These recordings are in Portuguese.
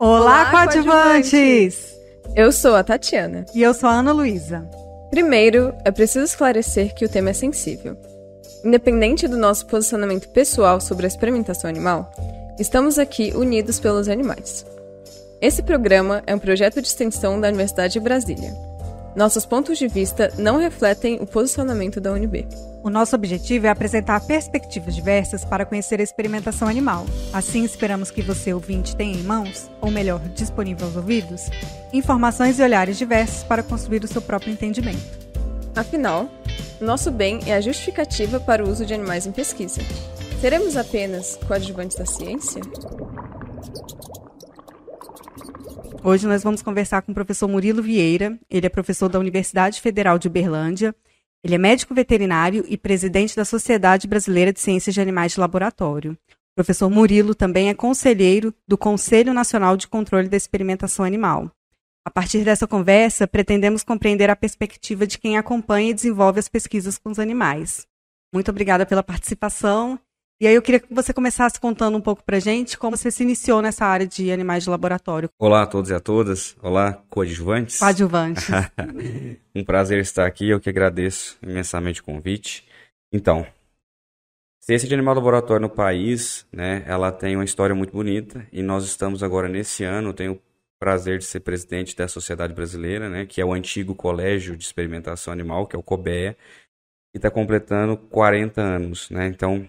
Olá, coadjuvantes! Eu sou a Tatiana. E eu sou a Ana Luísa. Primeiro, é preciso esclarecer que o tema é sensível. Independente do nosso posicionamento pessoal sobre a experimentação animal, estamos aqui unidos pelos animais. Esse programa é um projeto de extensão da Universidade de Brasília. Nossos pontos de vista não refletem o posicionamento da UNB. O nosso objetivo é apresentar perspectivas diversas para conhecer a experimentação animal. Assim, esperamos que você, ouvinte, tenha em mãos, ou melhor, disponível aos ouvidos, informações e olhares diversos para construir o seu próprio entendimento. Afinal, nosso bem é a justificativa para o uso de animais em pesquisa. Seremos apenas coadjuvantes da ciência? Hoje nós vamos conversar com o professor Murilo Vieira. Ele é professor da Universidade Federal de Uberlândia. Ele é médico veterinário e presidente da Sociedade Brasileira de Ciências de Animais de Laboratório. O professor Murilo também é conselheiro do Conselho Nacional de Controle da Experimentação Animal. A partir dessa conversa, pretendemos compreender a perspectiva de quem acompanha e desenvolve as pesquisas com os animais. Muito obrigada pela participação. E aí eu queria que você começasse contando um pouco pra gente como você se iniciou nessa área de animais de laboratório. Olá a todos e a todas. Olá, coadjuvantes. Coadjuvantes. Um prazer estar aqui, eu que agradeço imensamente o convite. Então, ciência de animal de laboratório no país, né, ela tem uma história muito bonita e nós estamos agora nesse ano, eu tenho o prazer de ser presidente da Sociedade Brasileira, né, que é o antigo Colégio de Experimentação Animal, que é o COBEA, e está completando 40 anos, né, então...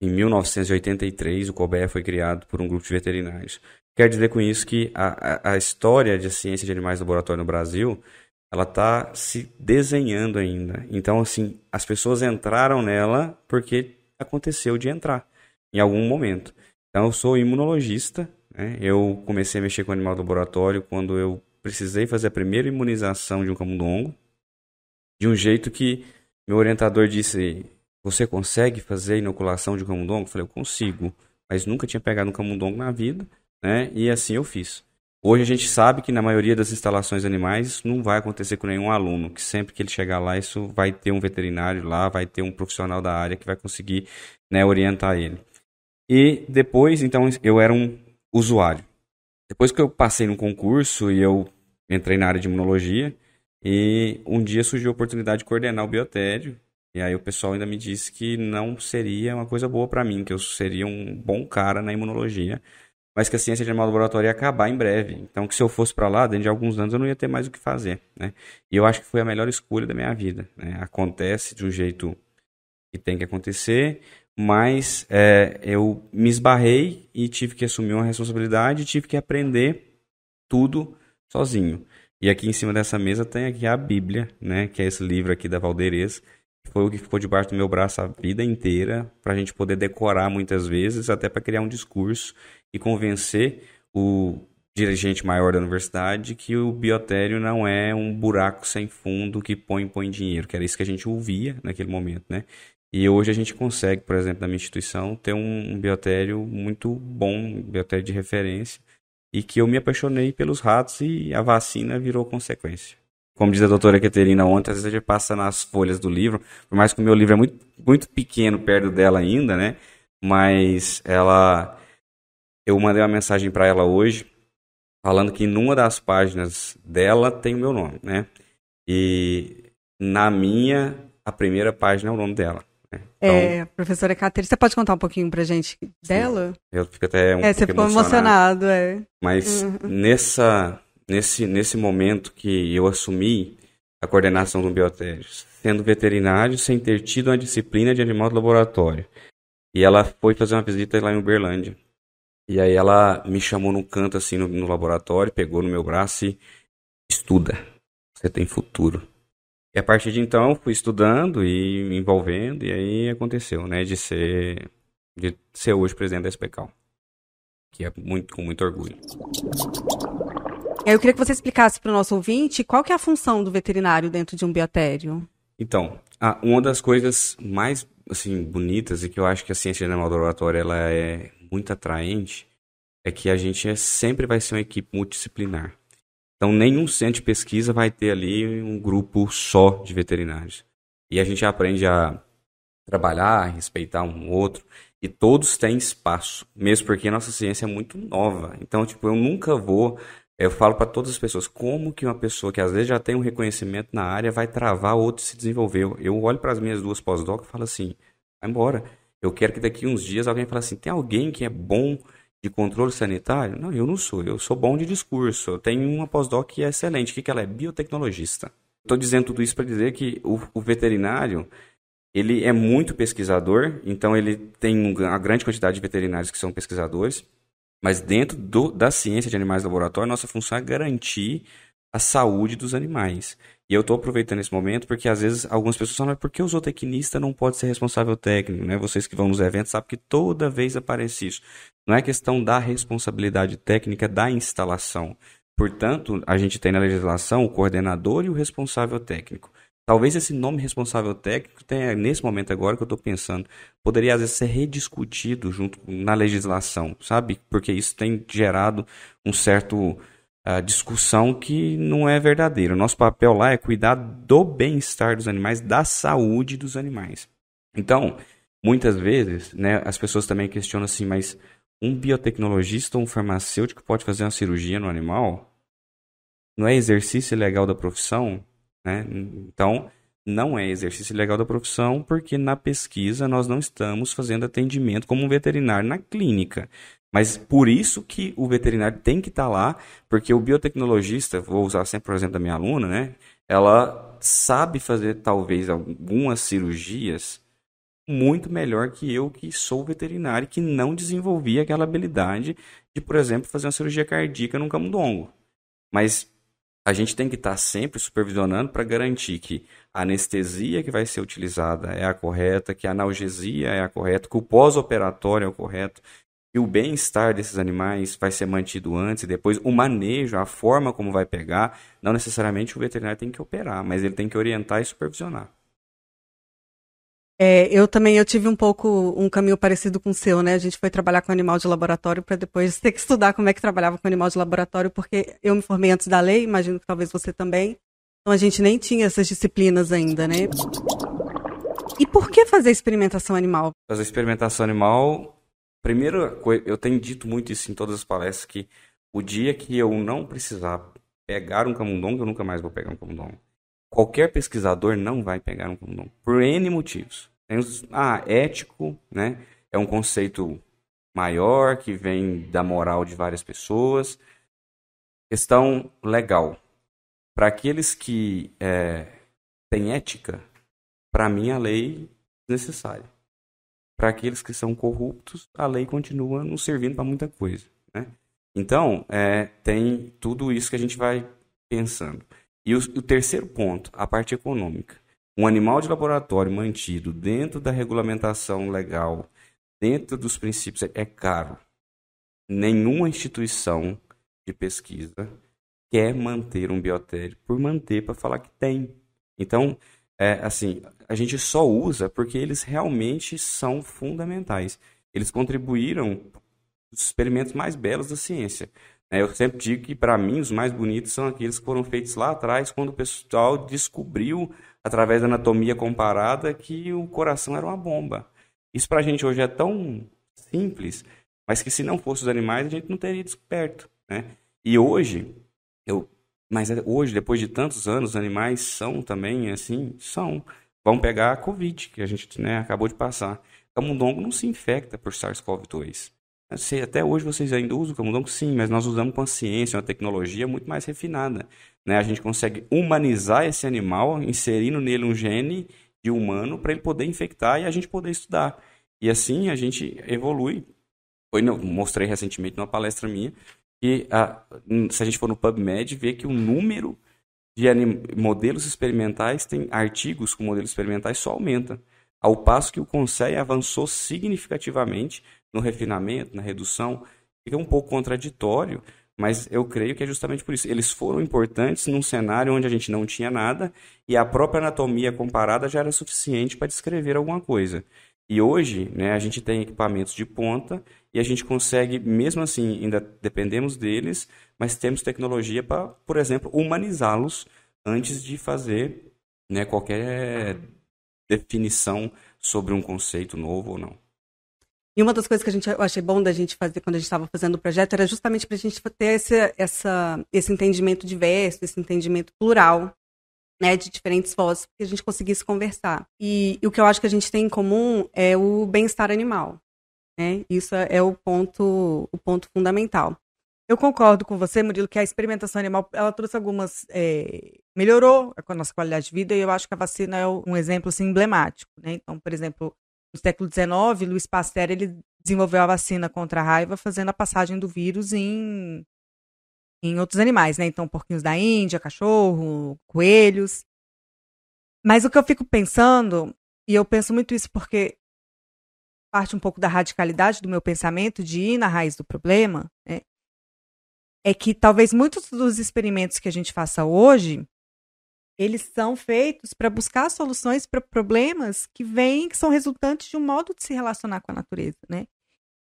Em 1983, o COBEA foi criado por um grupo de veterinários. Quer dizer com isso que a história de ciência de animais de laboratório no Brasil, ela está se desenhando ainda. Então, assim, as pessoas entraram nela porque aconteceu de entrar em algum momento. Então, eu sou imunologista, né? Eu comecei a mexer com animal de laboratório quando eu precisei fazer a primeira imunização de um camundongo, de um jeito que meu orientador disse... Você consegue fazer a inoculação de um camundongo? Eu falei, eu consigo, mas nunca tinha pegado um camundongo na vida, né? E assim eu fiz. Hoje a gente sabe que na maioria das instalações animais isso não vai acontecer com nenhum aluno, que sempre que ele chegar lá, isso vai ter um veterinário lá, vai ter um profissional da área que vai conseguir, né, orientar ele. E depois, então, eu era um usuário. Depois que eu passei no concurso e eu entrei na área de imunologia, e um dia surgiu a oportunidade de coordenar o biotério. E aí o pessoal ainda me disse que não seria uma coisa boa para mim, que eu seria um bom cara na imunologia, mas que a ciência de animal do laboratório ia acabar em breve. Então que se eu fosse para lá, dentro de alguns anos eu não ia ter mais o que fazer, né? E eu acho que foi a melhor escolha da minha vida, né? Acontece de um jeito que tem que acontecer, mas eu me esbarrei e tive que assumir uma responsabilidade e tive que aprender tudo sozinho. E aqui em cima dessa mesa tem aqui a Bíblia, né? Que é esse livro aqui da Valderez, foi o que ficou debaixo do meu braço a vida inteira, para a gente poder decorar muitas vezes, até para criar um discurso e convencer o dirigente maior da universidade que o biotério não é um buraco sem fundo que põe dinheiro, que era isso que a gente ouvia naquele momento, né? E hoje a gente consegue, por exemplo, na minha instituição, ter um biotério muito bom, um biotério de referência, e que eu me apaixonei pelos ratos e a vacina virou consequência. Como diz a doutora Caterina ontem, às vezes a gente passa nas folhas do livro, por mais que o meu livro é muito, muito pequeno perto dela ainda, né? Mas eu mandei uma mensagem para ela hoje, falando que numa das páginas dela tem o meu nome, né? E na minha, a primeira página é o nome dela. Né? Então, professora Caterina, você pode contar um pouquinho pra gente dela? Sim, eu fico até pouco você ficou emocionado, Mas nesse momento que eu assumi a coordenação do biotério, sendo veterinário sem ter tido uma disciplina de animal de laboratório. E ela foi fazer uma visita lá em Uberlândia. E aí ela me chamou num canto assim no laboratório, pegou no meu braço e estuda, você tem futuro. E a partir de então eu fui estudando e me envolvendo, e aí aconteceu, né, de ser hoje presidente da SPCAL, que é com muito orgulho. Eu queria que você explicasse para o nosso ouvinte qual que é a função do veterinário dentro de um biotério. Então, uma das coisas mais assim, bonitas e que eu acho que a ciência de animal do laboratório ela é muito atraente é que a gente sempre vai ser uma equipe multidisciplinar. Então, nenhum centro de pesquisa vai ter ali um grupo só de veterinários. E a gente aprende a trabalhar, a respeitar um outro. E todos têm espaço, mesmo porque a nossa ciência é muito nova. Então, tipo, eu nunca vou... Eu falo para todas as pessoas, como que uma pessoa que às vezes já tem um reconhecimento na área vai travar outro se desenvolver? Eu olho para as minhas duas pós-doc e falo assim, vai embora. Eu quero que daqui uns dias alguém fale assim, tem alguém que é bom de controle sanitário? Não, eu não sou. Eu sou bom de discurso. Eu tenho uma pós-doc que é excelente. O que ela é? Biotecnologista. Estou dizendo tudo isso para dizer que o veterinário, ele é muito pesquisador, então ele tem uma grande quantidade de veterinários que são pesquisadores, mas dentro da ciência de animais de laboratório, nossa função é garantir a saúde dos animais. E eu estou aproveitando esse momento porque às vezes algumas pessoas falam, mas por que o zootecnista não pode ser responsável técnico? Né? Vocês que vão nos eventos sabem que toda vez aparece isso. Não é questão da responsabilidade técnica da instalação. Portanto, a gente tem na legislação o coordenador e o responsável técnico. Talvez esse nome responsável técnico tenha, nesse momento agora que eu estou pensando, poderia às vezes ser rediscutido junto na legislação, sabe? Porque isso tem gerado um certo discussão que não é verdadeira. O nosso papel lá é cuidar do bem-estar dos animais, da saúde dos animais. Então, muitas vezes, né, as pessoas também questionam assim, mas um biotecnologista ou um farmacêutico pode fazer uma cirurgia no animal? Não é exercício legal da profissão? Né? Então, não é exercício legal da profissão porque na pesquisa nós não estamos fazendo atendimento como um veterinário na clínica. Mas por isso que o veterinário tem que estar lá, porque o biotecnologista, vou usar sempre o exemplo da minha aluna, né? Ela sabe fazer talvez algumas cirurgias muito melhor que eu, que sou veterinário, que não desenvolvi aquela habilidade de, por exemplo, fazer uma cirurgia cardíaca num camundongo. Mas a gente tem que estar sempre supervisionando para garantir que a anestesia que vai ser utilizada é a correta, que a analgesia é a correta, que o pós-operatório é o correto, que o bem-estar desses animais vai ser mantido antes e depois, o manejo, a forma como vai pegar, não necessariamente o veterinário tem que operar, mas ele tem que orientar e supervisionar. Eu tive um caminho parecido com o seu, né? A gente foi trabalhar com animal de laboratório para depois ter que estudar como é que trabalhava com animal de laboratório, porque eu me formei antes da lei, imagino que talvez você também. Então a gente nem tinha essas disciplinas ainda, né? E por que fazer experimentação animal? Fazer experimentação animal, primeiro, eu tenho dito muito isso em todas as palestras, que o dia que eu não precisar pegar um camundongo, eu nunca mais vou pegar um camundongo. Qualquer pesquisador não vai pegar um camundongo, por N motivos. Ético, né? É um conceito maior que vem da moral de várias pessoas. Questão legal. Para aqueles que têm ética, para mim a lei é necessária. Para aqueles que são corruptos, a lei continua não servindo para muita coisa, né? Então, tem tudo isso que a gente vai pensando. E o terceiro ponto, a parte econômica. Um animal de laboratório mantido dentro da regulamentação legal, dentro dos princípios, é caro. Nenhuma instituição de pesquisa quer manter um biotério por manter, para falar que tem. Então, a gente só usa porque eles realmente são fundamentais. Eles contribuíram para os experimentos mais belos da ciência. Eu sempre digo que, para mim, os mais bonitos são aqueles que foram feitos lá atrás, quando o pessoal descobriu, através da anatomia comparada, que o coração era uma bomba. Isso para a gente hoje é tão simples, mas que se não fosse os animais, a gente não teria descoberto, né? E hoje, depois de tantos anos, os animais são também, assim, vão pegar a Covid, que a gente, né, acabou de passar. O camundongo não se infecta por SARS-CoV-2. Até hoje vocês ainda usam o camundongo? Sim, mas nós usamos com a ciência, uma tecnologia muito mais refinada, né? A gente consegue humanizar esse animal, inserindo nele um gene de humano para ele poder infectar e a gente poder estudar. E assim a gente evolui. Mostrei recentemente numa palestra minha que se a gente for no PubMed, vê que o número de modelos experimentais, tem artigos com modelos experimentais, só aumenta. Ao passo que o Conselho avançou significativamente no refinamento, na redução. Fica um pouco contraditório, mas eu creio que é justamente por isso. Eles foram importantes num cenário onde a gente não tinha nada e a própria anatomia comparada já era suficiente para descrever alguma coisa. E hoje, né, a gente tem equipamentos de ponta e a gente consegue, mesmo assim, ainda dependemos deles, mas temos tecnologia para, por exemplo, humanizá-los antes de fazer, né, qualquer definição sobre um conceito novo ou não. E uma das coisas que eu achei bom da gente fazer quando a gente estava fazendo o projeto era justamente para a gente ter esse entendimento diverso, esse entendimento plural, né, de diferentes vozes, para que a gente conseguisse conversar. E o que eu acho que a gente tem em comum é o bem-estar animal, né? Isso é o ponto fundamental. Eu concordo com você, Murilo, que a experimentação animal, ela trouxe algumas... melhorou a nossa qualidade de vida, e eu acho que a vacina é um exemplo assim, emblemático, né? Então, por exemplo, no século XIX, Louis Pasteur, ele desenvolveu a vacina contra a raiva, fazendo a passagem do vírus em outros animais, né? Então, porquinhos da Índia, cachorro, coelhos. Mas o que eu fico pensando, e eu penso muito isso porque parte um pouco da radicalidade do meu pensamento, de ir na raiz do problema, né? É que talvez muitos dos experimentos que a gente faça hoje, eles são feitos para buscar soluções para problemas que são resultantes de um modo de se relacionar com a natureza, né?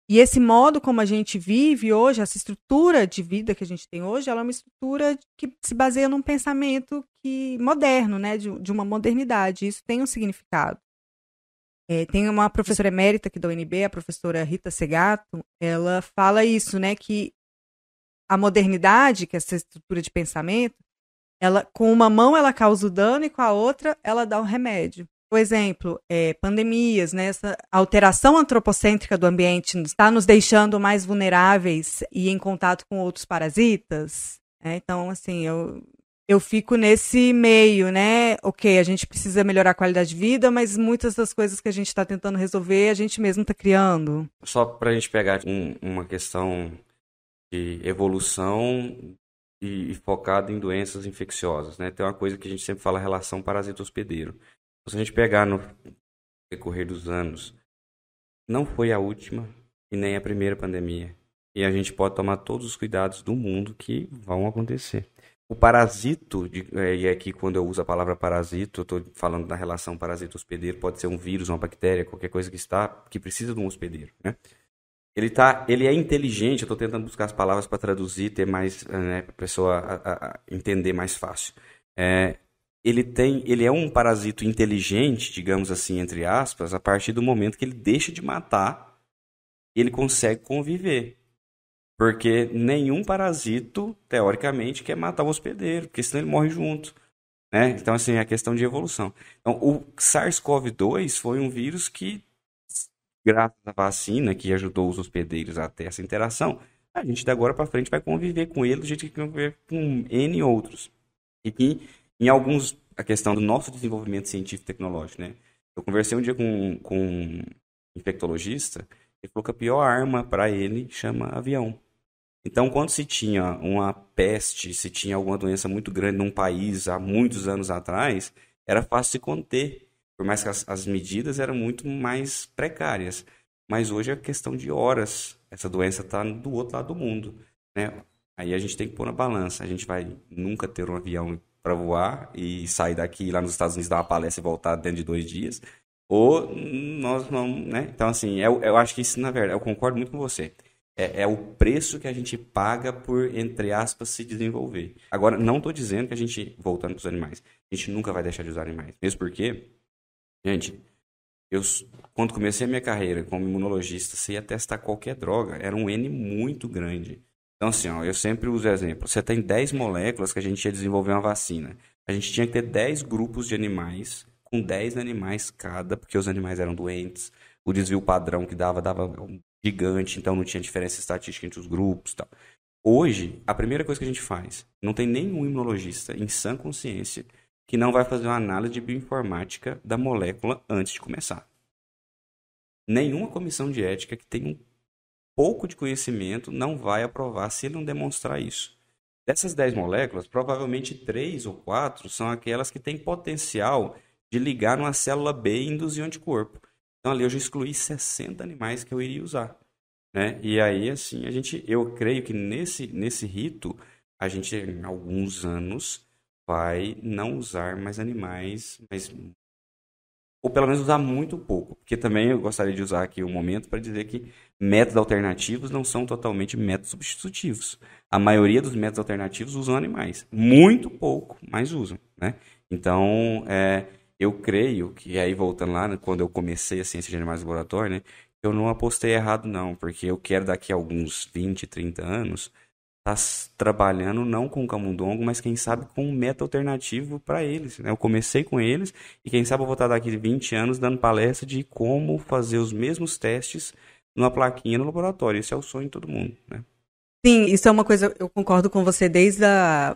E esse modo como a gente vive hoje, essa estrutura de vida que a gente tem hoje, ela é uma estrutura que se baseia num pensamento moderno, né? De uma modernidade. Isso tem um significado. Tem uma professora emérita aqui da UNB, a professora Rita Segato, ela fala isso, né? Que a modernidade, que é essa estrutura de pensamento, ela, com uma mão ela causa o dano e com a outra ela dá o remédio. Por exemplo, pandemias, né? Essa alteração antropocêntrica do ambiente está nos deixando mais vulneráveis e em contato com outros parasitas. Então, assim, eu fico nesse meio, né? Ok, a gente precisa melhorar a qualidade de vida, mas muitas das coisas que a gente está tentando resolver, a gente mesmo está criando. Só para a gente pegar uma questão de evolução e focado em doenças infecciosas, né? Tem uma coisa que a gente sempre fala, relação parasita-hospedeiro. Se a gente pegar no decorrer dos anos, não foi a última e nem a primeira pandemia. E a gente pode tomar todos os cuidados do mundo que vão acontecer. O parasito, e aqui quando eu uso a palavra parasito, eu estou falando da relação parasito-hospedeiro, pode ser um vírus, uma bactéria, qualquer coisa que precisa de um hospedeiro, né? Ele é inteligente, eu estou tentando buscar as palavras para traduzir, ter mais, né, para a pessoa entender mais fácil. Ele é um parasito inteligente, digamos assim, entre aspas, a partir do momento que ele deixa de matar, ele consegue conviver. Porque nenhum parasito, teoricamente, quer matar o hospedeiro, porque senão ele morre junto, né? Então, assim, é a questão de evolução. Então, o SARS-CoV-2 foi um vírus que, graças à vacina, que ajudou os hospedeiros a ter essa interação, a gente, de agora para frente, vai conviver com ele do jeito que conviver com N outros. E que, em alguns, a questão do nosso desenvolvimento científico e tecnológico, né? Eu conversei um dia com um infectologista, ele falou que a pior arma para ele chama avião. Então, quando se tinha uma peste, se tinha alguma doença muito grande num país há muitos anos atrás, era fácil se conter, por mais que as medidas eram muito mais precárias. Mas hoje é questão de horas. Essa doença está do outro lado do mundo, né? Aí a gente tem que pôr na balança. A gente vai nunca ter um avião para voar e sair daqui lá nos Estados Unidos, dar uma palestra e voltar dentro de 2 dias. Ou nós vamos, né? Então, assim, eu acho que isso, na verdade, eu concordo muito com você. É o preço que a gente paga por, entre aspas, se desenvolver. Agora, não estou dizendo que a gente, voltando para os animais, a gente nunca vai deixar de usar animais. Mesmo porque, gente, quando comecei a minha carreira como imunologista, você ia testar qualquer droga, era um N muito grande. Então, assim, ó, eu sempre uso exemplo. Você tem 10 moléculas que a gente ia desenvolver uma vacina. A gente tinha que ter 10 grupos de animais, com 10 animais cada, porque os animais eram doentes. O desvio padrão que dava gigante, então não tinha diferença estatística entre os grupos e tal. Hoje, a primeira coisa que a gente faz, não tem nenhum imunologista em sã consciência que não vai fazer uma análise de bioinformática da molécula antes de começar. Nenhuma comissão de ética que tem um pouco de conhecimento não vai aprovar se ele não demonstrar isso. Dessas 10 moléculas, provavelmente 3 ou 4 são aquelas que têm potencial de ligar numa célula B e induzir um anticorpo. Então, ali eu já excluí 60 animais que eu iria usar, né? E aí, assim, eu creio que nesse rito, a gente, em alguns anos, vai não usar mais animais, ou pelo menos usar muito pouco. Porque também eu gostaria de usar aqui um momento para dizer que métodos alternativos não são totalmente métodos substitutivos. A maioria dos métodos alternativos usam animais. Muito pouco, mas usam, né? Então, eu creio que, aí voltando lá, quando eu comecei a ciência de animais de laboratório, né, eu não apostei errado não, porque eu quero daqui a alguns 20, 30 anos estar trabalhando não com camundongo, mas quem sabe com um método alternativo para eles, né? Eu comecei com eles e quem sabe eu vou estar daqui a 20 anos dando palestra de como fazer os mesmos testes numa plaquinha no laboratório. Esse é o sonho de todo mundo, né? Sim, isso é uma coisa, eu concordo com você, desde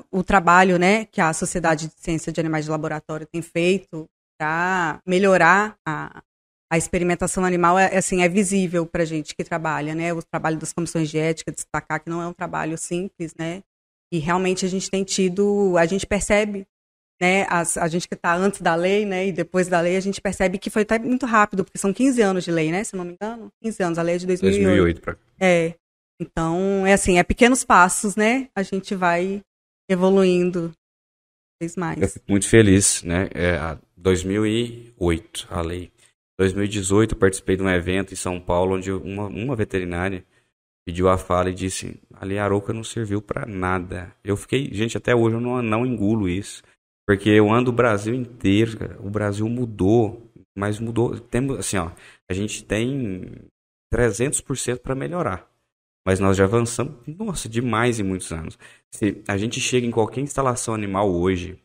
o trabalho, né, que a Sociedade de Ciência de Animais de Laboratório tem feito para melhorar a experimentação animal, assim, é visível para a gente que trabalha, né, o trabalho das comissões de ética, destacar que não é um trabalho simples, né, e realmente a gente tem tido, a gente percebe, né, a gente que está antes da lei, né, e depois da lei, a gente percebe que foi até muito rápido, porque são 15 anos de lei, né, se eu não me engano, 15 anos, a lei é de 2008. Então, é assim, é pequenos passos, né? A gente vai evoluindo vez mais. Eu fico muito feliz, né? 2008, a lei. 2018, eu participei de um evento em São Paulo, onde uma veterinária pediu a fala e disse: a lei Arouca não serviu para nada. Eu fiquei, gente, até hoje eu não engulo isso. Porque eu ando o Brasil inteiro, cara. O Brasil mudou, mas mudou. Temos, assim, ó, a gente tem 300% para melhorar. Mas nós já avançamos, nossa, demais em muitos anos. Se a gente chega em qualquer instalação animal hoje,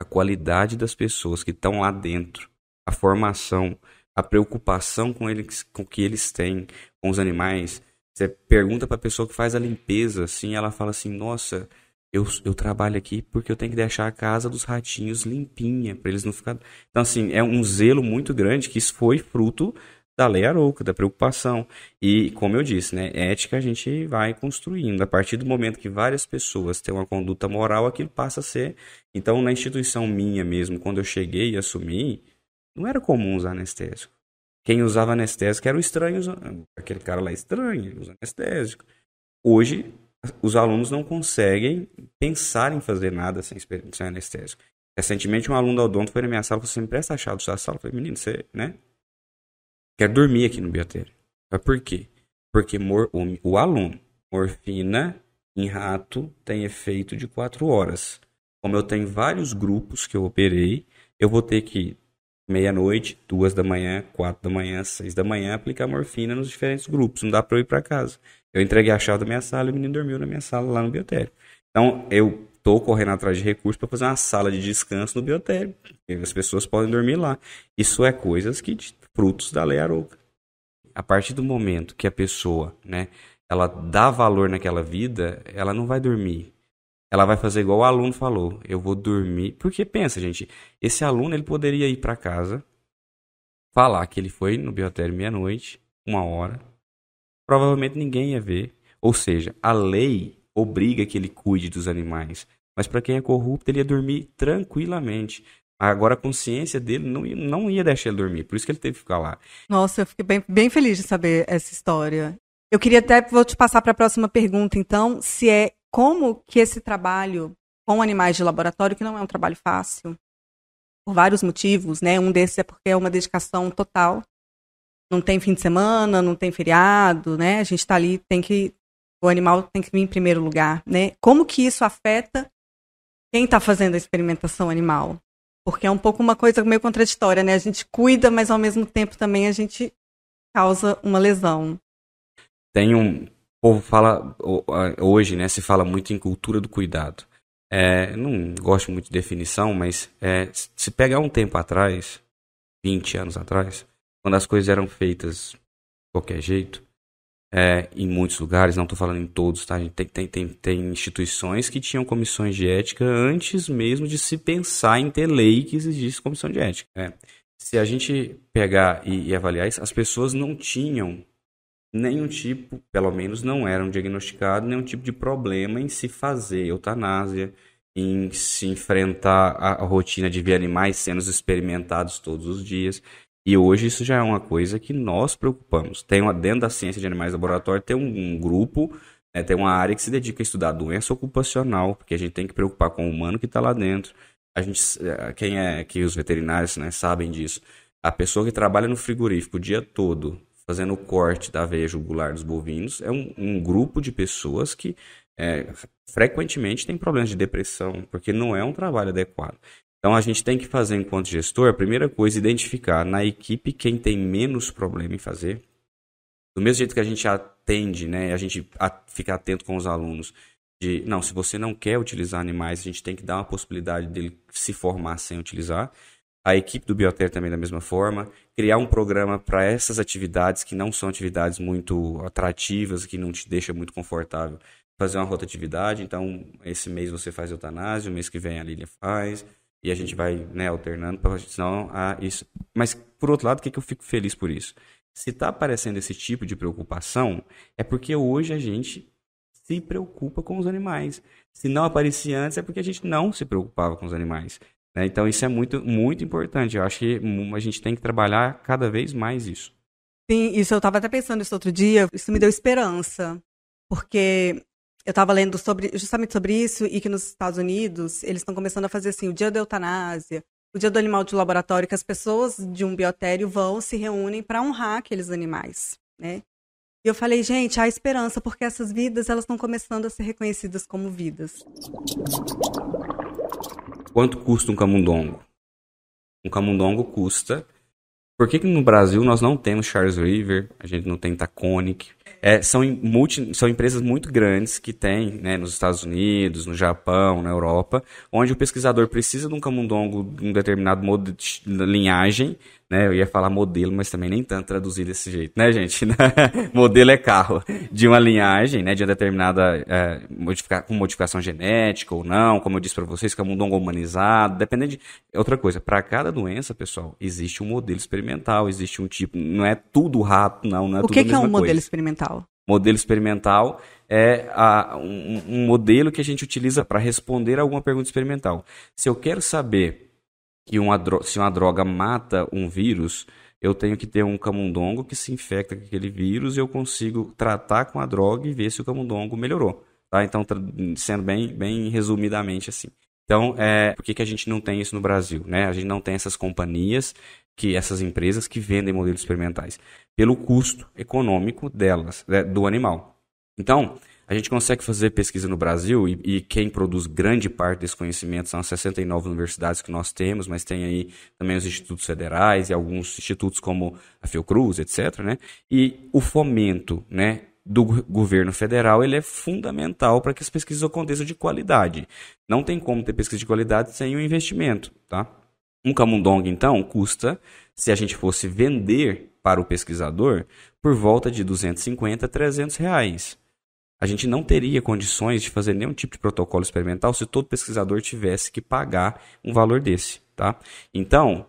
a qualidade das pessoas que estão lá dentro, a formação, a preocupação com eles, com o que eles têm, com os animais. Você pergunta para a pessoa que faz a limpeza, assim, ela fala assim: nossa, eu trabalho aqui porque eu tenho que deixar a casa dos ratinhos limpinha, para eles não ficarem... Então, assim, é um zelo muito grande, que isso foi fruto da lei Arouca, da preocupação. E, como eu disse, né, ética a gente vai construindo. A partir do momento que várias pessoas têm uma conduta moral, aquilo passa a ser... Então, na instituição minha mesmo, quando eu cheguei e assumi, não era comum usar anestésico. Quem usava anestésico era o estranho, aquele cara lá estranho, usa anestésico. Hoje, os alunos não conseguem pensar em fazer nada sem anestésico. Recentemente, um aluno da odonto foi na minha sala e falou: você me presta a chave da sua sala? Eu falei: menino, você, né? Quero dormir aqui no biotério. Mas por quê? Porque o aluno, morfina em rato tem efeito de 4 horas. Como eu tenho vários grupos que eu operei, eu vou ter que, meia-noite, 2 da manhã, 4 da manhã, 6 da manhã, aplicar morfina nos diferentes grupos. Não dá para eu ir para casa. Eu entreguei a chave da minha sala e o menino dormiu na minha sala lá no biotério. Então, eu estou correndo atrás de recursos para fazer uma sala de descanso no biotério. As pessoas podem dormir lá. Isso é coisas que... frutos da lei Arouca. A partir do momento que a pessoa, né, ela dá valor naquela vida, ela não vai dormir. Ela vai fazer igual o aluno falou: eu vou dormir. Porque pensa, gente, esse aluno ele poderia ir para casa, falar que ele foi no biotério meia-noite, 1 hora, provavelmente ninguém ia ver. Ou seja, a lei obriga que ele cuide dos animais. Mas para quem é corrupto, ele ia dormir tranquilamente. Agora a consciência dele não ia deixar ele dormir, por isso que ele teve que ficar lá. Nossa, eu fiquei bem feliz de saber essa história. Eu queria até, vou te passar para a próxima pergunta, então, se é como que esse trabalho com animais de laboratório, que não é um trabalho fácil, por vários motivos, né? Um desses é porque é uma dedicação total. Não tem fim de semana, não tem feriado, né? A gente está ali, o animal tem que vir em primeiro lugar, né? Como que isso afeta quem está fazendo a experimentação animal? Porque é um pouco uma coisa meio contraditória, né? A gente cuida, mas ao mesmo tempo também a gente causa uma lesão. O povo fala, hoje, né, se fala muito em cultura do cuidado. Não gosto muito de definição, mas se pegar um tempo atrás, 20 anos atrás, quando as coisas eram feitas de qualquer jeito, em muitos lugares, não estou falando em todos, tá? A gente tem instituições que tinham comissões de ética antes mesmo de se pensar em ter lei que exigisse comissão de ética. Se a gente pegar e avaliar isso, as pessoas não tinham nenhum tipo, pelo menos não eram diagnosticados, nenhum tipo de problema em se fazer eutanásia, em se enfrentar a rotina de ver animais sendo experimentados todos os dias. E hoje isso já é uma coisa que nós preocupamos. Dentro da ciência de animais de laboratório tem um grupo, tem uma área que se dedica a estudar doença ocupacional, porque a gente tem que preocupar com o humano que está lá dentro. Que os veterinários, né, sabem disso. A pessoa que trabalha no frigorífico o dia todo, fazendo o corte da veia jugular dos bovinos, é um grupo de pessoas que frequentemente tem problemas de depressão, porque não é um trabalho adequado. Então, a gente tem que fazer, enquanto gestor, a primeira coisa, identificar na equipe quem tem menos problema em fazer, Do mesmo jeito que a gente atende, né, a gente fica atento com os alunos, não, se você não quer utilizar animais, a gente tem que dar uma possibilidade dele se formar sem utilizar. A equipe do Bioter também da mesma forma, criar um programa para essas atividades que não são atividades muito atrativas, que não te deixa muito confortável, fazer uma rotatividade. Então, esse mês você faz eutanásia, o mês que vem a Lília faz, e a gente vai, né, alternando, senão isso. Mas, por outro lado, o que eu fico feliz por isso? Se está aparecendo esse tipo de preocupação, é porque hoje a gente se preocupa com os animais. Se não aparecia antes, é porque a gente não se preocupava com os animais. Né? Então, isso é muito, muito importante. Eu acho que a gente tem que trabalhar cada vez mais isso. Sim, isso eu estava até pensando isso outro dia, isso me deu esperança, porque eu estava lendo justamente sobre isso, e que nos Estados Unidos eles estão começando a fazer assim, o dia da eutanásia, o dia do animal de laboratório, que as pessoas de um biotério se reúnem para honrar aqueles animais, né? E eu falei, gente, há esperança, porque essas vidas, elas estão começando a ser reconhecidas como vidas. Quanto custa um camundongo? Um camundongo custa... Por que no Brasil nós não temos Charles River, a gente não tem Taconic? São empresas muito grandes que tem, né, nos Estados Unidos, no Japão, na Europa, onde o pesquisador precisa de um camundongo de um determinado linhagem, né? Eu ia falar modelo, mas também nem tanto traduzir desse jeito, né, gente? Modelo é carro. De uma linhagem, né, de uma determinada com modificação genética ou não, como eu disse para vocês, camundongo humanizado, dependendo de... Outra coisa, para cada doença, pessoal, existe um modelo experimental, existe um tipo... Não é tudo rato, não é tudo a mesma coisa. O que é um modelo experimental? Modelo experimental é um modelo que a gente utiliza para responder a alguma pergunta experimental. Se eu quero saber que se uma droga mata um vírus, eu tenho que ter um camundongo que se infecta com aquele vírus e eu consigo tratar com a droga e ver se o camundongo melhorou. Tá? Então, sendo bem resumidamente assim. Então, por que a gente não tem isso no Brasil? Né? A gente não tem essas companhias, essas empresas que vendem modelos experimentais, pelo custo econômico delas, do animal. Então, a gente consegue fazer pesquisa no Brasil e quem produz grande parte desse conhecimento são as 69 universidades que nós temos, mas tem aí também os institutos federais e alguns institutos como a Fiocruz, etc. Né? E o fomento, né, do governo federal, ele é fundamental para que as pesquisas aconteçam de qualidade. Não tem como ter pesquisa de qualidade sem um investimento, tá? Um camundongo, então, custa, se a gente fosse vender para o pesquisador, por volta de R$250 a R$300. A gente não teria condições de fazer nenhum tipo de protocolo experimental se todo pesquisador tivesse que pagar um valor desse, tá? Então,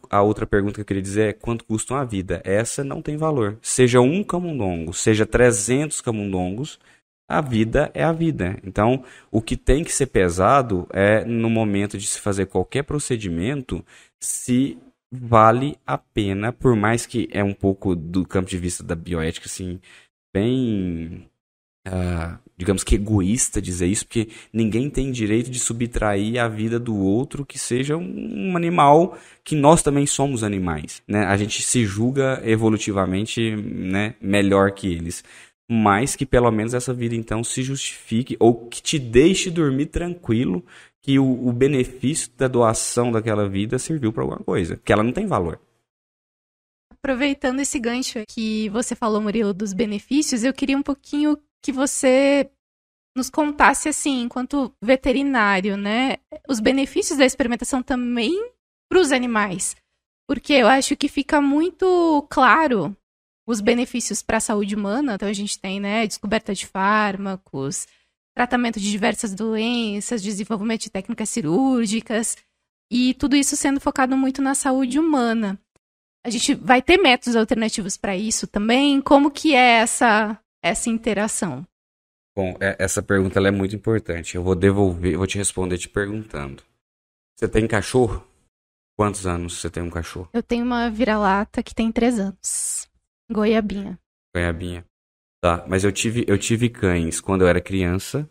a outra pergunta que eu queria dizer é quanto custa uma vida? Essa não tem valor. Seja um camundongo, seja 300 camundongos, a vida é a vida. Então, o que tem que ser pesado é, no momento de se fazer qualquer procedimento, se vale a pena, por mais que é um pouco do campo de vista da bioética, assim, bem, digamos que egoísta dizer isso, porque ninguém tem direito de subtrair a vida do outro que seja um animal, que nós também somos animais, né? A gente se julga evolutivamente, né, melhor que eles. Mas que pelo menos essa vida então se justifique, ou que te deixe dormir tranquilo, que o benefício da doação daquela vida serviu para alguma coisa, que ela não tem valor. Aproveitando esse gancho que você falou, Murilo, dos benefícios, eu queria um pouquinho que você nos contasse, assim, enquanto veterinário, né, os benefícios da experimentação também para os animais, porque eu acho que fica muito claro os benefícios para a saúde humana. Então a gente tem, né, descoberta de fármacos, tratamento de diversas doenças, desenvolvimento de técnicas cirúrgicas, e tudo isso sendo focado muito na saúde humana. A gente vai ter métodos alternativos para isso também? Como que é essa interação? Bom, essa pergunta ela é muito importante. Eu vou te responder te perguntando. Você tem cachorro? Quantos anos você tem um cachorro? Eu tenho uma vira-lata que tem 3 anos. Goiabinha. Tá, mas eu tive cães quando eu era criança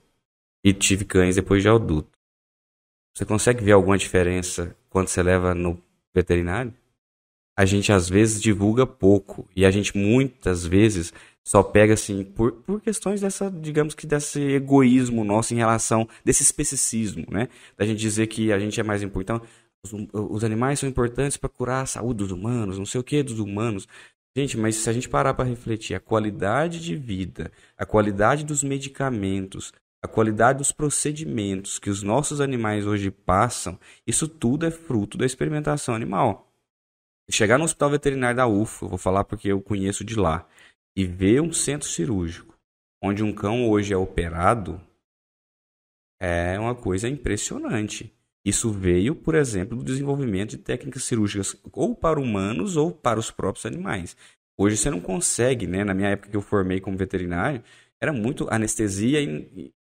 e tive cães depois de adulto. Você consegue ver alguma diferença quando você leva no veterinário? A gente às vezes divulga pouco e a gente muitas vezes só pega assim por questões desse egoísmo nosso em relação, desse especicismo, né? Da gente dizer que a gente é mais importante. Os animais são importantes para curar a saúde dos humanos, não sei o que dos humanos. Gente, mas se a gente parar para refletir, a qualidade de vida, a qualidade dos medicamentos, a qualidade dos procedimentos que os nossos animais hoje passam, isso tudo é fruto da experimentação animal. Chegar no hospital veterinário da UFA, eu vou falar porque eu conheço de lá, e ver um centro cirúrgico, onde um cão hoje é operado, é uma coisa impressionante. Isso veio, por exemplo, do desenvolvimento de técnicas cirúrgicas ou para humanos ou para os próprios animais. Hoje você não consegue, né? Na minha época que eu formei como veterinário, era muito anestesia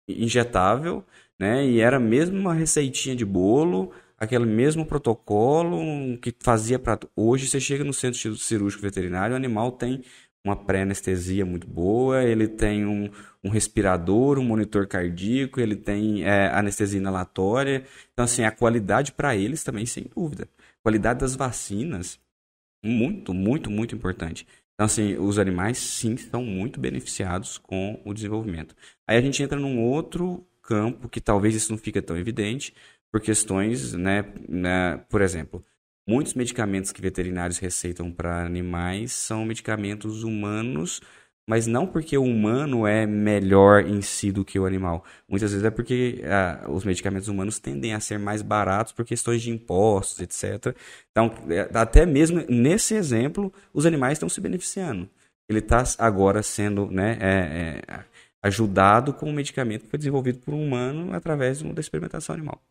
injetável, né? E era mesmo uma receitinha de bolo, aquele mesmo protocolo que fazia para... Hoje você chega no centro cirúrgico veterinário, o animal tem uma pré-anestesia muito boa, ele tem um respirador, um monitor cardíaco, ele tem anestesia inalatória. Então, assim, a qualidade para eles também, sem dúvida. A qualidade das vacinas, muito, muito, muito importante. Então, assim, os animais, sim, são muito beneficiados com o desenvolvimento. Aí a gente entra num outro campo que talvez isso não fique tão evidente, por questões, né, por exemplo... Muitos medicamentos que veterinários receitam para animais são medicamentos humanos, mas não porque o humano é melhor em si do que o animal. Muitas vezes é porque os medicamentos humanos tendem a ser mais baratos por questões de impostos, etc. Então, até mesmo nesse exemplo, os animais estão se beneficiando. Ele está agora sendo, né, ajudado com um medicamento que foi desenvolvido por um humano através da experimentação animal.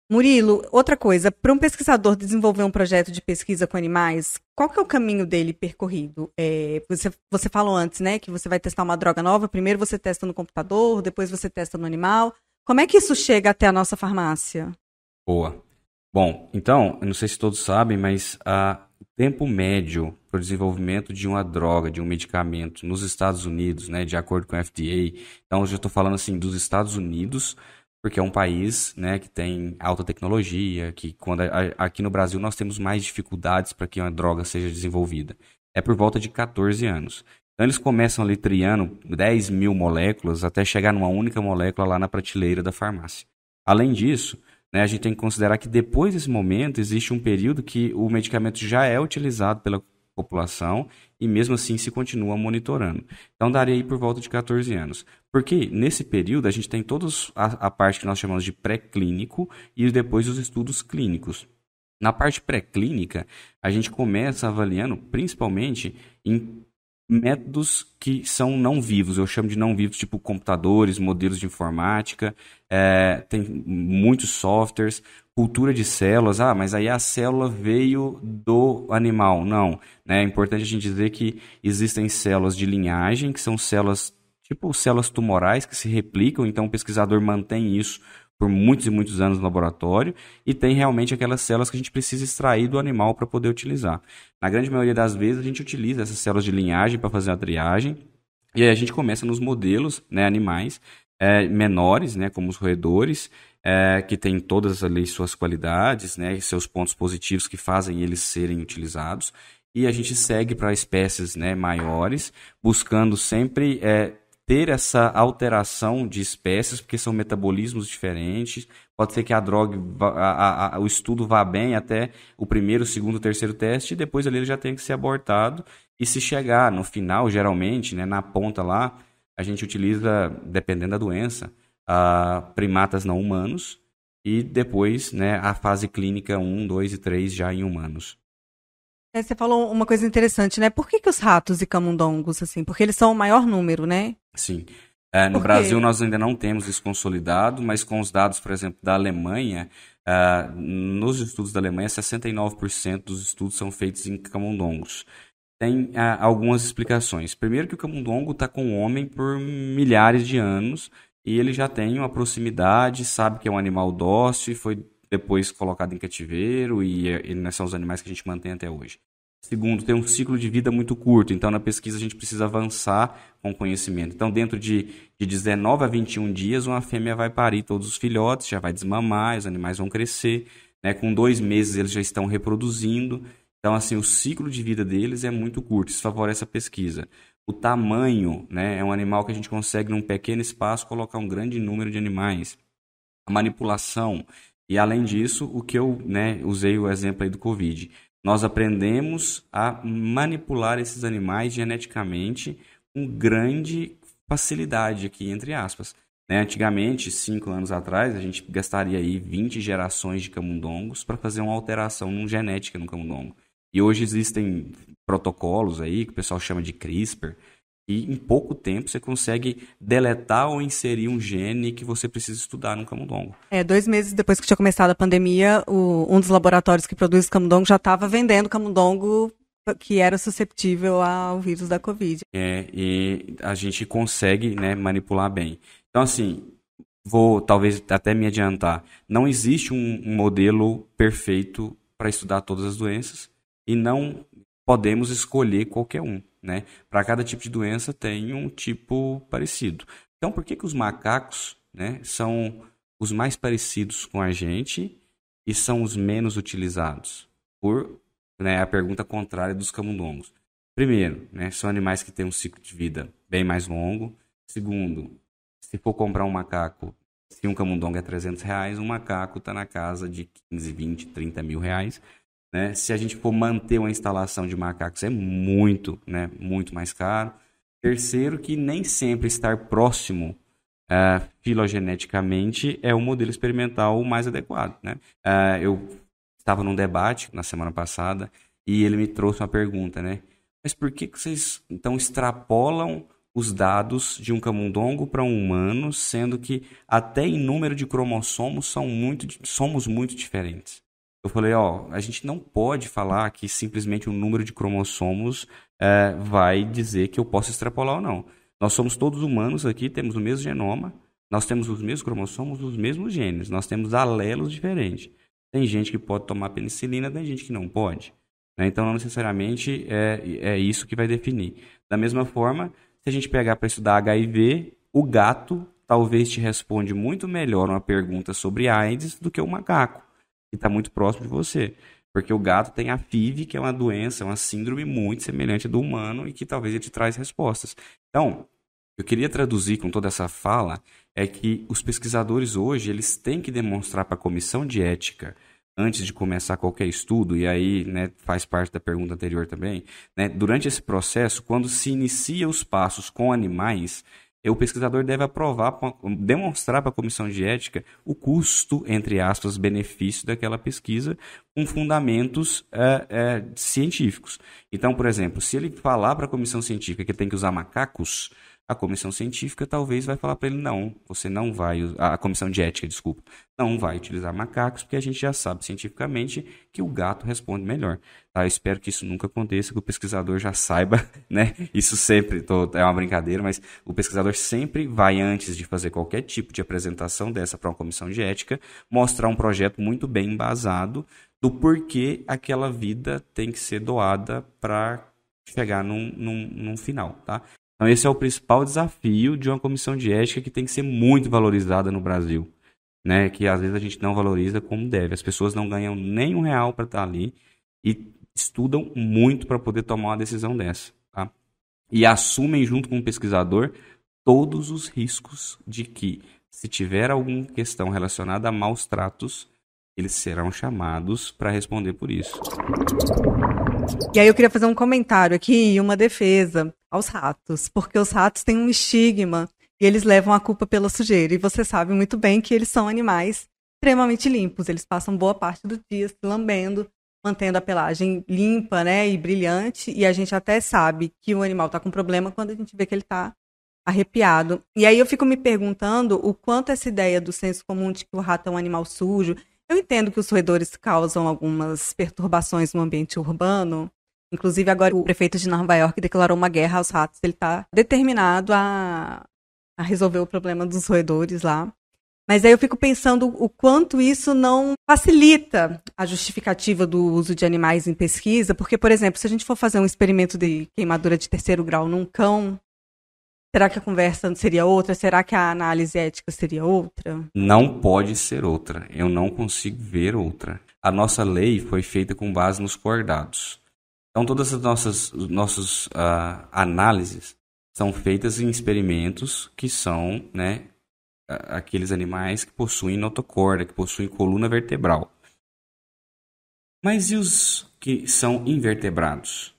Murilo, outra coisa, para um pesquisador desenvolver um projeto de pesquisa com animais, qual que é o caminho dele percorrido? Você falou antes, né, que você vai testar uma droga nova, primeiro você testa no computador, depois você testa no animal. Como é que isso chega até a nossa farmácia? Boa. Bom, então, eu não sei se todos sabem, mas o tempo médio para o desenvolvimento de uma droga, de um medicamento nos Estados Unidos, né, de acordo com a FDA, então eu já estou falando assim dos Estados Unidos, porque é um país, né, que tem alta tecnologia, que aqui no Brasil nós temos mais dificuldades para que uma droga seja desenvolvida. É por volta de 14 anos. Então eles começam ali triando 10 mil moléculas até chegar numa única molécula lá na prateleira da farmácia. Além disso, né, a gente tem que considerar que depois desse momento existe um período que o medicamento já é utilizado pela população e mesmo assim se continua monitorando. Então daria aí por volta de 14 anos. Porque nesse período a gente tem toda a parte que nós chamamos de pré-clínico e depois os estudos clínicos. Na parte pré-clínica, a gente começa avaliando principalmente em métodos que são não vivos. Eu chamo de não vivos, tipo computadores, modelos de informática, tem muitos softwares, cultura de células. Mas aí a célula veio do animal. Não, né? É importante a gente dizer que existem células de linhagem, que são células, tipo células tumorais, que se replicam, então o pesquisador mantém isso por muitos e muitos anos no laboratório, e tem realmente aquelas células que a gente precisa extrair do animal para poder utilizar. Na grande maioria das vezes, a gente utiliza essas células de linhagem para fazer a triagem, e aí a gente começa nos modelos, né, animais menores, né, como os roedores, que têm todas ali suas qualidades, né, e seus pontos positivos que fazem eles serem utilizados, e a gente segue para espécies, né, maiores, buscando sempre... ter essa alteração de espécies, porque são metabolismos diferentes. Pode ser que a droga, o estudo vá bem até o primeiro, segundo, terceiro teste, e depois ali ele já tem que ser abortado. E se chegar no final, geralmente, né, na ponta lá, a gente utiliza, dependendo da doença, primatas não humanos, e depois, né, a fase clínica 1, 2 e 3 já em humanos. Você falou uma coisa interessante, né? Por que os ratos e camundongos, assim? Porque eles são o maior número, né? Sim. No Brasil nós ainda não temos isso consolidado, mas com os dados, por exemplo, da Alemanha, nos estudos da Alemanha, 69% dos estudos são feitos em camundongos. Tem algumas explicações. Primeiro que o camundongo está com o homem por milhares de anos e ele já tem uma proximidade, sabe que é um animal dócil e foi depois colocado em cativeiro e são os animais que a gente mantém até hoje. Segundo, tem um ciclo de vida muito curto, então na pesquisa a gente precisa avançar com o conhecimento. Então dentro de 19 a 21 dias uma fêmea vai parir todos os filhotes, já vai desmamar, os animais vão crescer, né? Com 2 meses eles já estão reproduzindo. Então assim, o ciclo de vida deles é muito curto, isso favorece a pesquisa. O tamanho, né? É um animal que a gente consegue num pequeno espaço colocar um grande número de animais. A manipulação. E além disso, o que eu usei o exemplo aí do Covid. Nós aprendemos a manipular esses animais geneticamente com grande facilidade aqui, entre aspas. Né? Antigamente, 5 anos atrás, a gente gastaria aí 20 gerações de camundongos para fazer uma alteração genética no camundongo. E hoje existem protocolos aí que o pessoal chama de CRISPR, e em pouco tempo você consegue deletar ou inserir um gene que você precisa estudar no camundongo. 2 meses depois que tinha começado a pandemia, um dos laboratórios que produz camundongo já estava vendendo camundongo que era susceptível ao vírus da Covid. E a gente consegue, né, manipular bem. Então, assim, vou talvez até me adiantar. Não existe um modelo perfeito para estudar todas as doenças e não podemos escolher qualquer um. Né? Para cada tipo de doença tem um tipo parecido. Então, por que os macacos, né, são os mais parecidos com a gente e são os menos utilizados? Por, né, a pergunta contrária dos camundongos. Primeiro, né, são animais que têm um ciclo de vida bem mais longo. Segundo, se for comprar um macaco, se um camundongo é R$300, um macaco está na casa de 15, 20, 30 mil reais. Né? Se a gente for manter uma instalação de macacos é muito, né, muito mais caro. Terceiro, que nem sempre estar próximo filogeneticamente é o modelo experimental mais adequado. Né? Eu estava num debate na semana passada e ele me trouxe uma pergunta, né? Mas por que vocês então extrapolam os dados de um camundongo para um humano, sendo que até em número de cromossomos somos muito diferentes? Eu falei, a gente não pode falar que simplesmente o número de cromossomos vai dizer que eu posso extrapolar ou não. Nós somos todos humanos aqui, temos o mesmo genoma, nós temos os mesmos cromossomos, os mesmos genes, nós temos alelos diferentes. Tem gente que pode tomar penicilina, tem gente que não pode. Né? Então, não necessariamente é isso que vai definir. Da mesma forma, se a gente pegar para estudar HIV, o gato talvez te responde muito melhor uma pergunta sobre AIDS do que o macaco, que está muito próximo de você. Porque o gato tem a FIV, que é uma doença, uma síndrome muito semelhante do humano e que talvez ele te traz respostas. Então, eu queria traduzir com toda essa fala é que os pesquisadores hoje eles têm que demonstrar para a comissão de ética, antes de começar qualquer estudo, e aí, né, faz parte da pergunta anterior também, né, durante esse processo, quando se inicia os passos com animais, o pesquisador deve demonstrar para a comissão de ética o custo, entre aspas, benefício daquela pesquisa com fundamentos científicos. Então, por exemplo, se ele falar para a comissão científica que tem que usar macacos, a comissão científica talvez vai falar para ele, não, você não vai, a comissão de ética, desculpa, não vai utilizar macacos, porque a gente já sabe cientificamente que o gato responde melhor. Tá? Eu espero que isso nunca aconteça, que o pesquisador já saiba, né? Isso sempre, é uma brincadeira, mas o pesquisador sempre vai, antes de fazer qualquer tipo de apresentação dessa para uma comissão de ética, mostrar um projeto muito bem embasado do porquê aquela vida tem que ser doada para chegar num final, tá? Então esse é o principal desafio de uma comissão de ética que tem que ser muito valorizada no Brasil, né? Que às vezes a gente não valoriza como deve. As pessoas não ganham nem R$1 para estar ali e estudam muito para poder tomar uma decisão dessa, tá? E assumem junto com o pesquisador todos os riscos de que, se tiver alguma questão relacionada a maus tratos, eles serão chamados para responder por isso. E aí eu queria fazer um comentário aqui e uma defesa aos ratos, porque os ratos têm um estigma e eles levam a culpa pela sujeira. E você sabe muito bem que eles são animais extremamente limpos. Eles passam boa parte do dia se lambendo, mantendo a pelagem limpa, né, e brilhante. E a gente até sabe que o animal está com problema quando a gente vê que ele está arrepiado. E aí eu fico me perguntando o quanto essa ideia do senso comum de que o rato é um animal sujo. Eu entendo que os roedores causam algumas perturbações no ambiente urbano. Inclusive, agora o prefeito de Nova York declarou uma guerra aos ratos. Ele está determinado a resolver o problema dos roedores lá. Mas aí eu fico pensando o quanto isso não facilita a justificativa do uso de animais em pesquisa. Porque, por exemplo, se a gente for fazer um experimento de queimadura de 3º grau num cão, será que a conversa seria outra? Será que a análise ética seria outra? Não pode ser outra. Eu não consigo ver outra. A nossa lei foi feita com base nos cordados. Então, todas as nossas análises são feitas em experimentos que são, né, aqueles animais que possuem notocorda, que possuem coluna vertebral. Mas e os que são invertebrados?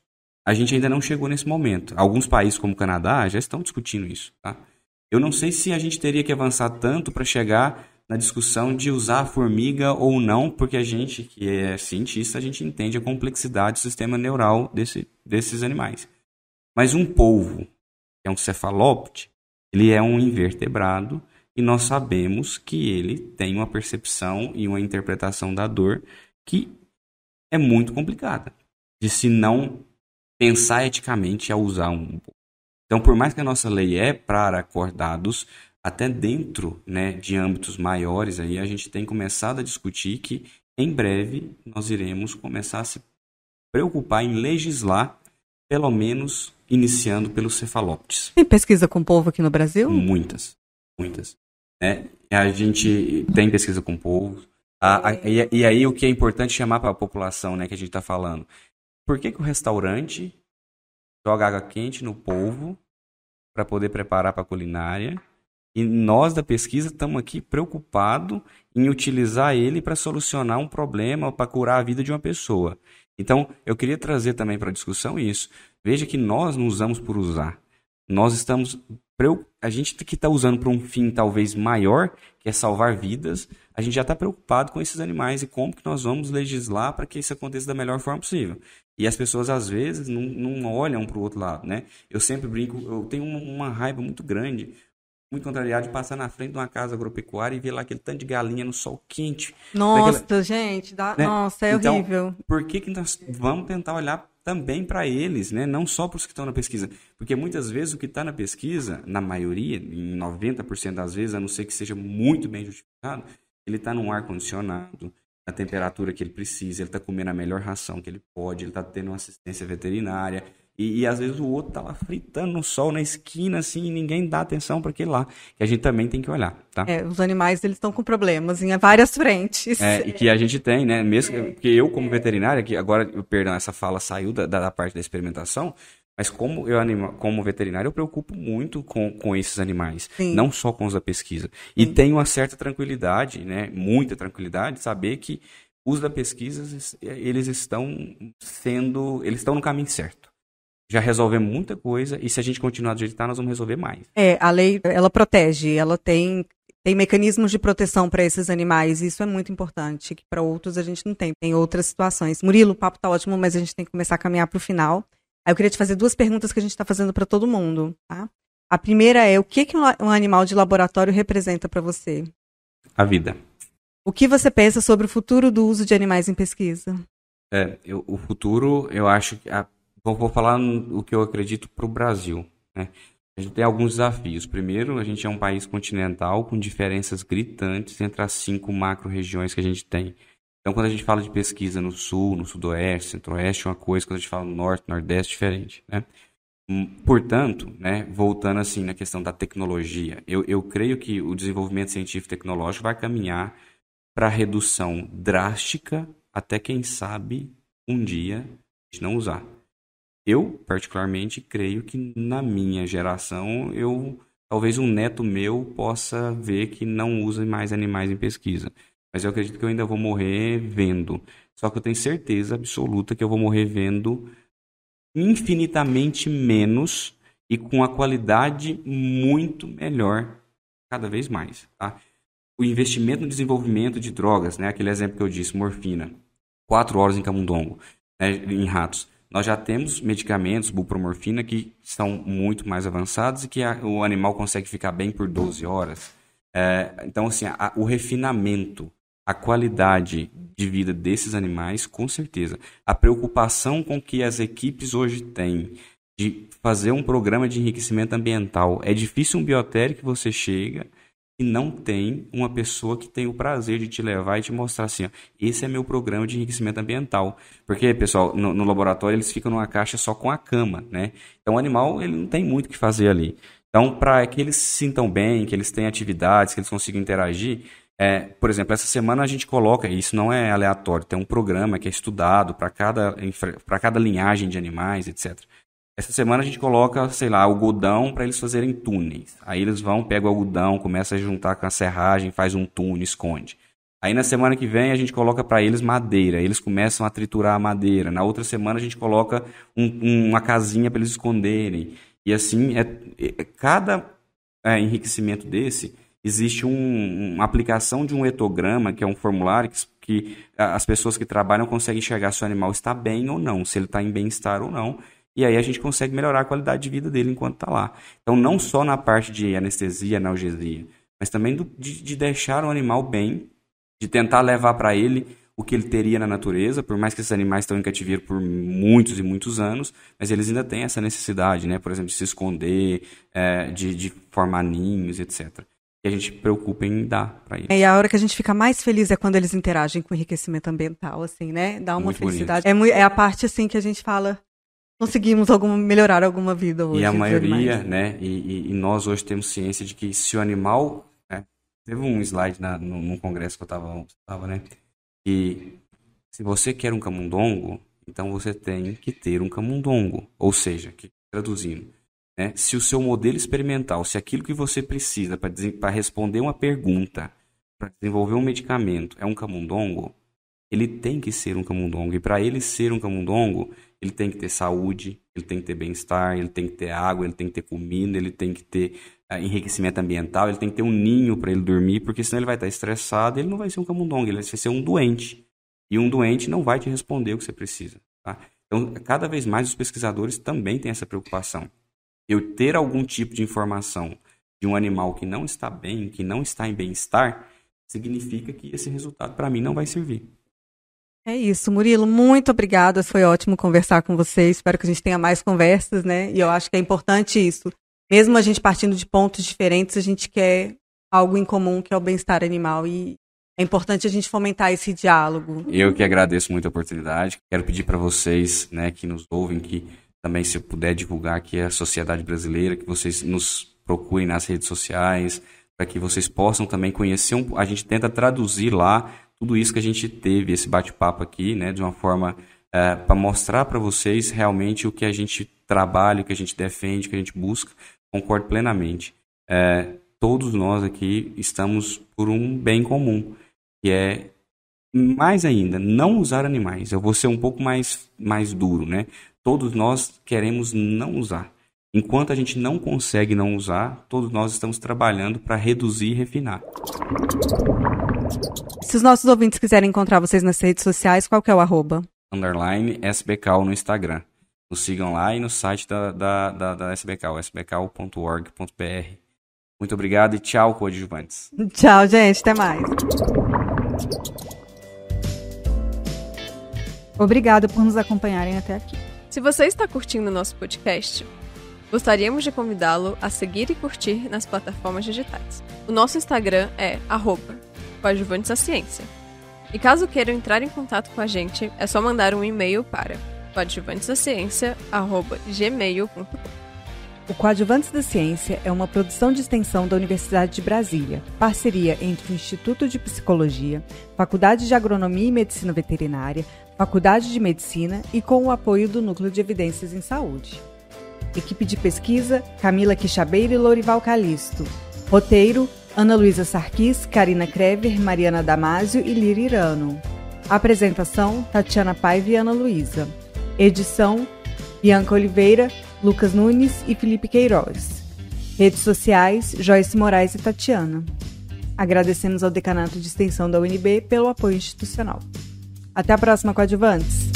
A gente ainda não chegou nesse momento. Alguns países, como o Canadá, já estão discutindo isso. Tá? Eu não sei se a gente teria que avançar tanto para chegar na discussão de usar a formiga ou não, porque a gente, que é cientista, a gente entende a complexidade do sistema neural desses animais. Mas um polvo, que é um cefalópode, ele é um invertebrado e nós sabemos que ele tem uma percepção e uma interpretação da dor que é muito complicada, de se não pensar eticamente ao usar um polvo. Então, por mais que a nossa lei é para acordados, até dentro, né, de âmbitos maiores, aí, a gente tem começado a discutir que, em breve, nós iremos começar a se preocupar em legislar, pelo menos iniciando pelos cefalópodes. Tem pesquisa com polvo aqui no Brasil? Muitas. A gente tem pesquisa com polvos. E aí o que é importante chamar para a população, né, que a gente está falando. Por que o restaurante joga água quente no polvo para poder preparar para a culinária? E nós da pesquisa estamos aqui preocupados em utilizar ele para solucionar um problema, para curar a vida de uma pessoa. Então, eu queria trazer também para a discussão isso. Veja que nós não usamos por usar. Nós estamos... A gente que está usando para um fim talvez maior, que é salvar vidas, a gente já está preocupado com esses animais e como que nós vamos legislar para que isso aconteça da melhor forma possível. E as pessoas, às vezes, não olham para o outro lado, né? Eu sempre brinco, eu tenho uma raiva muito grande, muito contrariado de passar na frente de uma casa agropecuária e ver lá aquele tanto de galinha no sol quente. Nossa, gente, né? Nossa, é então, horrível. Por que nós vamos tentar olhar também para eles, né? Não só para os que estão na pesquisa? Porque muitas vezes o que está na pesquisa, na maioria, em 90% das vezes, a não ser que seja muito bem justificado, ele está num ar-condicionado, na temperatura que ele precisa, ele está comendo a melhor ração que ele pode, ele está tendo uma assistência veterinária. E às vezes o outro tá lá fritando no sol, na esquina, assim, e ninguém dá atenção para aquele lá. Que a gente também tem que olhar, tá? Os animais, eles estão com problemas em várias frentes. E que a gente tem, né? Mesmo porque eu, como veterinário, que agora, perdão, essa fala saiu da parte da experimentação, mas como veterinário, eu preocupo muito com esses animais. Sim. Não só com os da pesquisa. E tenho uma certa tranquilidade, né? Muita tranquilidade de saber que os da pesquisa, eles estão no caminho certo. Já resolvemos muita coisa e se a gente continuar do jeito que está, nós vamos resolver mais. A lei, ela protege, ela tem mecanismos de proteção para esses animais, e isso é muito importante, que para outros a gente não tem. Tem outras situações. Murilo, o papo está ótimo, mas a gente tem que começar a caminhar para o final. Aí eu queria te fazer 2 perguntas que a gente está fazendo para todo mundo, tá? A primeira é, o que um animal de laboratório representa para você? A vida. O que você pensa sobre o futuro do uso de animais em pesquisa? O futuro, eu acho que... Vou falar o que eu acredito para o Brasil, né? A gente tem alguns desafios. Primeiro, a gente é um país continental com diferenças gritantes entre as 5 macro-regiões que a gente tem. Então, quando a gente fala de pesquisa no sul, no sudoeste, centro-oeste, é uma coisa. Quando a gente fala no norte, nordeste, diferente, né? Portanto, né, voltando assim na questão da tecnologia, eu creio que o desenvolvimento científico e tecnológico vai caminhar para a redução drástica até, quem sabe, um dia a gente não usar. Eu, particularmente, creio que na minha geração, talvez um neto meu possa ver que não usa mais animais em pesquisa. Mas eu acredito que eu ainda vou morrer vendo. Só que eu tenho certeza absoluta que eu vou morrer vendo infinitamente menos e com a qualidade muito melhor cada vez mais. Tá? O investimento no desenvolvimento de drogas, né? Aquele exemplo que eu disse, morfina, 4 horas em camundongo, né? Em ratos. Nós já temos medicamentos, bupromorfina, que são muito mais avançados e que o animal consegue ficar bem por 12 horas. Então, assim, o refinamento, a qualidade de vida desses animais, com certeza. A preocupação com que as equipes hoje têm de fazer um programa de enriquecimento ambiental. É difícil um biotério que você chega e não tem uma pessoa que tem o prazer de te levar e te mostrar assim, ó, esse é meu programa de enriquecimento ambiental. Porque, pessoal, no laboratório eles ficam numa caixa só com a cama, né? Então o animal ele não tem muito o que fazer ali. Então, para que eles se sintam bem, que eles tenham atividades, que eles consigam interagir, por exemplo, essa semana a gente coloca, e isso não é aleatório, tem um programa que é estudado para cada linhagem de animais, etc. Essa semana a gente coloca, sei lá, algodão para eles fazerem túneis. Aí eles pegam o algodão, começam a juntar com a serragem, faz um túnel, esconde. Aí na semana que vem a gente coloca para eles madeira, eles começam a triturar a madeira. Na outra semana a gente coloca uma casinha para eles esconderem. E assim, cada enriquecimento desse, existe uma aplicação de um etograma, que é um formulário que as pessoas que trabalham conseguem enxergar se o animal está bem ou não, se ele está em bem-estar ou não. E aí a gente consegue melhorar a qualidade de vida dele enquanto está lá. Então não só na parte de anestesia, analgesia, mas também de deixar o animal bem, de tentar levar para ele o que ele teria na natureza, por mais que esses animais estão em cativeiro por muitos e muitos anos, mas eles ainda têm essa necessidade, né? Por exemplo, de se esconder, de formar ninhos, etc. E a gente preocupa em dar para eles. E a hora que a gente fica mais feliz é quando eles interagem com o enriquecimento ambiental, assim, né? Dá uma muito felicidade. É a parte, assim, que a gente fala, conseguimos melhorar alguma vida hoje. E a maioria, né? E nós hoje temos ciência de que se o animal... Teve um slide num congresso que eu estava, né? Que se você quer um camundongo, então você tem que ter um camundongo. Ou seja, traduzindo, né? Se o seu modelo experimental, se aquilo que você precisa para responder uma pergunta, para desenvolver um medicamento é um camundongo, ele tem que ser um camundongo. E para ele ser um camundongo, ele tem que ter saúde, ele tem que ter bem-estar, ele tem que ter água, ele tem que ter comida, ele tem que ter enriquecimento ambiental, ele tem que ter um ninho para ele dormir, porque senão ele vai estar estressado, ele não vai ser um camundongo, ele vai ser um doente. E um doente não vai te responder o que você precisa. Tá? Então, cada vez mais os pesquisadores também têm essa preocupação. Eu ter algum tipo de informação de um animal que não está bem, que não está em bem-estar, significa que esse resultado para mim não vai servir. É isso, Murilo, muito obrigada, foi ótimo conversar com você, espero que a gente tenha mais conversas, né? E eu acho que é importante isso. Mesmo a gente partindo de pontos diferentes, a gente quer algo em comum, que é o bem-estar animal, e é importante a gente fomentar esse diálogo. Eu que agradeço muito a oportunidade. Quero pedir para vocês, né, que nos ouvem, que também, se eu puder divulgar aqui a Sociedade Brasileira, que vocês nos procurem nas redes sociais, para que vocês possam também conhecer. A gente tenta traduzir lá tudo isso que a gente teve, esse bate-papo aqui, né, de uma forma para mostrar para vocês realmente o que a gente trabalha, o que a gente defende, o que a gente busca. Concordo plenamente. Todos nós aqui estamos por um bem comum, que é, mais ainda, não usar animais. Eu vou ser um pouco mais duro, né? Todos nós queremos não usar. Enquanto a gente não consegue não usar, todos nós estamos trabalhando para reduzir e refinar. Se os nossos ouvintes quiserem encontrar vocês nas redes sociais, qual que é o @? _SBKal no Instagram. Nos sigam lá e no site da SBKal, sbkal.org.br. Muito obrigado e tchau, coadjuvantes. Tchau, gente. Até mais. Obrigado por nos acompanharem até aqui. Se você está curtindo o nosso podcast, gostaríamos de convidá-lo a seguir e curtir nas plataformas digitais. O nosso Instagram é @coadjuvantesdaciência. E caso queiram entrar em contato com a gente, é só mandar um e-mail para coadjuvantesdaciência@gmail.com. O Coadjuvantes da Ciência é uma produção de extensão da Universidade de Brasília, parceria entre o Instituto de Psicologia, Faculdade de Agronomia e Medicina Veterinária, Faculdade de Medicina e com o apoio do Núcleo de Evidências em Saúde. Equipe de pesquisa, Camila Quixabeira e Lorival Calisto. Roteiro, Ana Luísa Sarquis, Karina Krever, Mariana Damasio e Lira Irano. Apresentação, Tatiana Paiva e Ana Luísa. Edição, Bianca Oliveira, Lucas Nunes e Felipe Queiroz. Redes sociais, Joyce Moraes e Tatiana. Agradecemos ao Decanato de Extensão da UNB pelo apoio institucional. Até a próxima, coadjuvantes!